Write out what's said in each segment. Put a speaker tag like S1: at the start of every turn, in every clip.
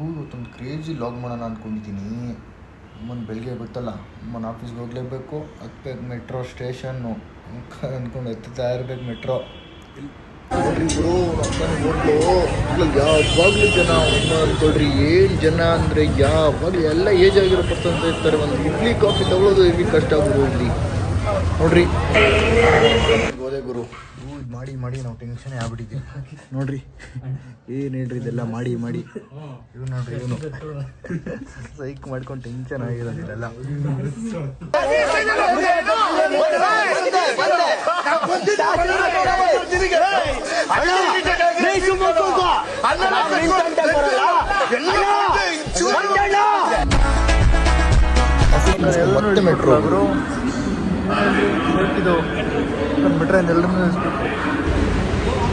S1: ಇವತ್ತೊಂದು crazy log ಮಾಡೋಣ ಅಂದ್ಕೊಂಡಿದ್ದೀನಿ. ಅಮ್ಮನ ಬೆಳಗ್ಗೆ ಗೊತ್ತಲ್ಲ, ಅಮ್ಮನ ಆಫೀಸ್ಗೆ ಹೋಗಲೇಬೇಕು, ಹತ್ಬೇಕು ಮೆಟ್ರೋ ಸ್ಟೇಷನ್ನು ಅಂದ್ಕೊಂಡು ಹತ್ತುತ್ತಾ ಇರಬೇಕು ಮೆಟ್ರೋ. ನೋಡ್ರಿ ಯಾವಾಗಲೂ ಜನ ಅಂದ್ಕೊಳ್ರಿ, ಏನು ಜನ ಅಂದರೆ ಯಾವಾಗಲೂ ಎಲ್ಲ ಏಜ್ ಆಗಿರೋ ಪರ್ಸನ್ಸ್ ಇರ್ತಾರೆ. ಒಂದು ಇಡ್ಲಿ ಕಾಫಿ ತಗೊಳ್ಳೋದು ಇಲ್ಲಿ ಕಷ್ಟ ಆಗ್ಬೋದು. ಇಲ್ಲಿ ನೋಡ್ರಿ ಗೋದೆ ಗುರು ಇದು ಮಾಡಿ ಮಾಡಿ ನಾವು ಟೆನ್ಷನ್ ಆಗ್ಬಿಟ್ಟಿದ್ದೀವಿ. ನೋಡ್ರಿ ಏನು ಹೇಳ್ರಿ ಇದೆಲ್ಲ ಮಾಡಿ ಮಾಡಿ ಇವ್ ನೋಡ್ರಿ ಇವನು ಸೈಕ್ ಮಾಡ್ಕೊಂಡು ಟೆನ್ಷನ್ ಆಗಿರೋದು ಇದೆಲ್ಲ. ಮತ್ತೆ ಮೆಟ್ರೋ ಅವರು ಇದು ಬಿಟ್ರೆ ಎಲ್ಲರೂ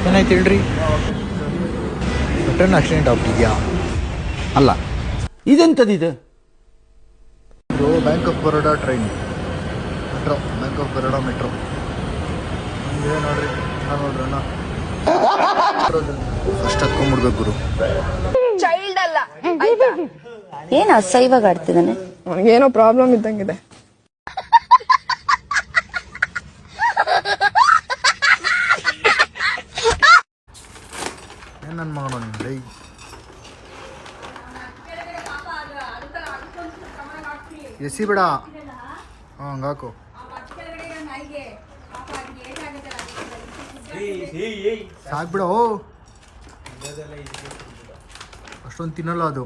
S1: ಏನಾಯ್ತು ಹೇಳ್ರಿ? ಮೆಟ್ರೋನ ಆಕ್ಸಿಡೆಂಟ್ ಆಗ್ಬಿಟ್ಟಿದ್ಯಾ?
S2: ಅಲ್ಲ, ಇದೆಂಥದ್ದಿದೆ?
S1: Bank of Baroda train metro, bank of Baroda metro ನೋಡ್ರಿ. ನೋಡ್ರಣ್ಣ ಫಸ್ಟ್ ಹತ್ಕೊಂಡ್ಬಿಡ್ಬೇಕು ಗುರು.
S3: ಚೈಲ್ಡ್ ಅಲ್ಲ,
S4: ಏನು ಅಸಹ್ಯವಾಗಿ ಆಡ್ತಿದ್ದಾನೆ,
S3: ಏನೋ ಪ್ರಾಬ್ಲಮ್ ಇದ್ದಂಗಿದೆ.
S1: ಏನು ನನ್ನ ಮಗನೋ ನೀನು ಲೈ ಎಸಿ ಬೇಡ. ಹಾಂ ಹಂಗಾಕು ಸಾಕ್ಬಿಡೋ, ಅಷ್ಟೊಂದು ತಿನ್ನಲ್ಲ ಅದು.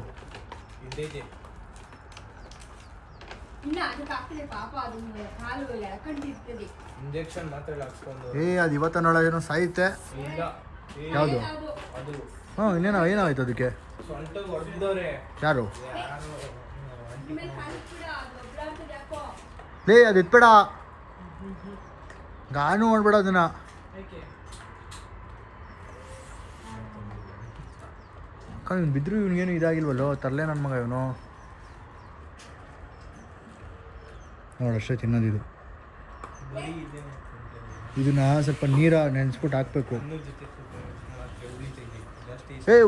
S1: ಅದು ಇವತ್ತ ನಾಳೆ ಏನೋ ಸಾಯುತ್ತೆ. ಯಾವುದು? ಹಾಂ ಇನ್ನೇನೋ ಏನಾಯ್ತು ಅದಕ್ಕೆ? ಯಾರು ಲೇ ಅದು ಎತ್ಬೇಡ, ಗಾನು ಮಾಡ್ಬೇಡ ಅದನ್ನ. ಇವ್ನು ಬಿದ್ರು ಇವ್ನಿಗೇನು ಇದಾಗಿಲ್ವಲ್ಲೋ, ತರಲೆ ನನ್ನ ಮಗ ಇವನು. ನೋಡಷ್ಟೇ ತಿನ್ನೋದಿದು. ಇದನ್ನ ಸ್ವಲ್ಪ ನೀರ ನೆನೆಸ್ಬಿಟ್ಟು ಹಾಕ್ಬೇಕು.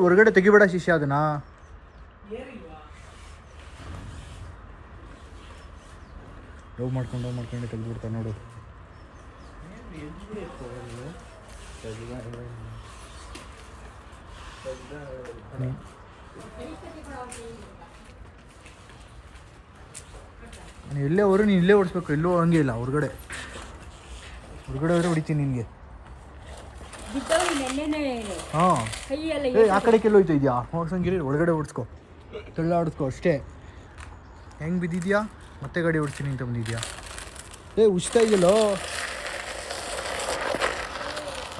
S1: ಹೊರಗಡೆ ತೆಗಿಬೇಡ ಶಿಷ್ಯ ಅದನ್ನ. ಲವ್ ಮಾಡ್ಕೊಂಡು ತೆಗೆದ್ಬಿಡ್ತಾರೆ ನೋಡು. ಎಲ್ಲೇ ಅವರು ನೀನು ಇಲ್ಲೇ ಓಡಿಸ್ಬೇಕು, ಎಲ್ಲೋ ಹಂಗೆ ಇಲ್ಲ. ಹೊರಗಡೆ ಹೋದ್ರೆ ಹೊಡಿತೀನಿ ನಿನಗೆ. ಹಾಂ ಆ ಕಡೆಗೆ ಎಲ್ಲೋಯ್ತಾ ಇದೆಯಾ? ಓಡಿಸಂಗಿರಿ, ಒಳಗಡೆ ಓಡಿಸ್ಕೊ, ಆಡಿಸ್ಕೊ ಅಷ್ಟೇ. ಹೆಂಗೆ ಬಿದ್ದಿದ್ಯಾ? ಮತ್ತೆ ಗಾಡಿ ಓಡಿಸ್ತೀನಿ ಅಂತ ಬಂದಿದ್ಯಾ? ಉಚ್ತಾ ಇದೆಯಲ್ಲೋ,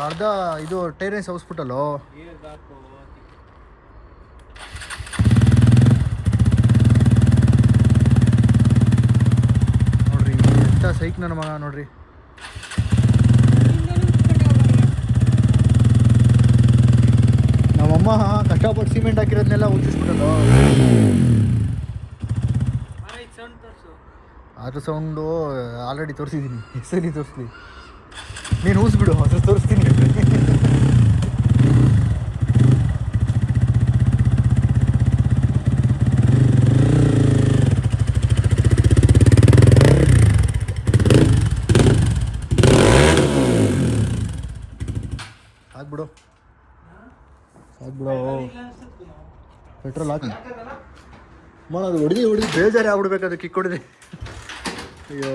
S1: ಅರ್ಧ ಇದು ಟೈರೇನ್ಸ್ ಹೌಸ್ಬಿಟ್ಟಲ್ಲೋ. ನೋಡ್ರಿ ಎಂಥ ಸೈಕ್ ನನ್ನ ಮಗ ನೋಡ್ರಿ. ನಮ್ಮಮ್ಮ ಕಷ್ಟಪಟ್ಟು ಸಿಮೆಂಟ್ ಹಾಕಿರೋದನ್ನೆಲ್ಲ ಉಚ್ಚಿಸ್ಬಿಟ್ಟಲ್ಲೋ. ಅದ್ರ ಸೌಂಡು ಆಲ್ರೆಡಿ ತೋರಿಸಿದ್ದೀನಿ, ಹೆಸರಿ ತೋರಿಸ್ಲಿ. ನೀನು ಊಸ್ಬಿಡು, ಅದ್ರ ತೋರಿಸ್ತೀನಿ. ಹಾಕ್ಬಿಡು ಪೆಟ್ರೋಲ್ ಹಾಕಿ ಮಾಡೋದು. ಹೊಡೆದು ಬೇಜಾರೇ ಆಗ್ಬಿಡ್ಬೇಕು ಅದು ಕಿಕ್ ಹೊಡೆದೆ. ಅಯ್ಯೋ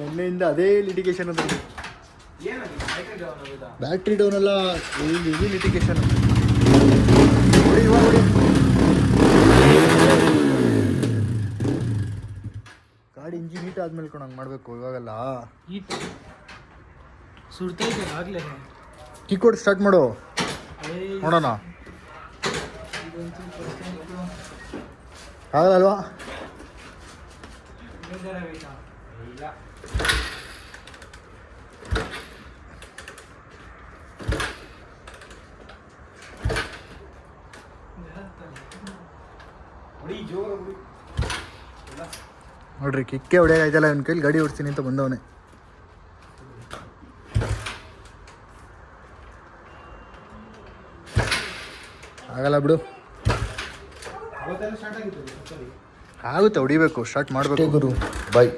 S1: ನೆನ್ನೆಯಿಂದ ಅದೇ ಲಿಟಿಗೇಷನ್ ಅದು. ಬ್ಯಾಟ್ರಿ ಡೌನ್ ಅಲ್ಲ, ಇದು ಲಿಟಿಗೇಷನ್. ಗಾಡಿ ಇಂಜಿನ್ ಹೀಟ್ ಆದ್ಮೇಲೆ ಹಂಗೆ ಮಾಡಬೇಕು. ಇವಾಗಲ್ಲ ಕಿಕ್ ಹೊಡೆದು ಸ್ಟಾರ್ಟ್ ಮಾಡು, ನೋಡೋಣ. ಆಗಲ್ಲಲ್ವಾ? ನೋಡ್ರಿ ಕಿಕ್ಕೆ ಹೊಡೆಯಾಯ್ತಲ್ಲ, ಇವನ ಕೈಲಿ ಗಾಡಿ ಓಡಿಸ್ತೀನಿ ಅಂತ ಬಂದವನೇ. ಆಗಲ್ಲ ಬಿಡು. ಆಗುತ್ತೆ, ಹೊಡಿಬೇಕು, ಸ್ಟಾರ್ಟ್ ಮಾಡಬೇಕು ಗುರು. ಬಾಯ್.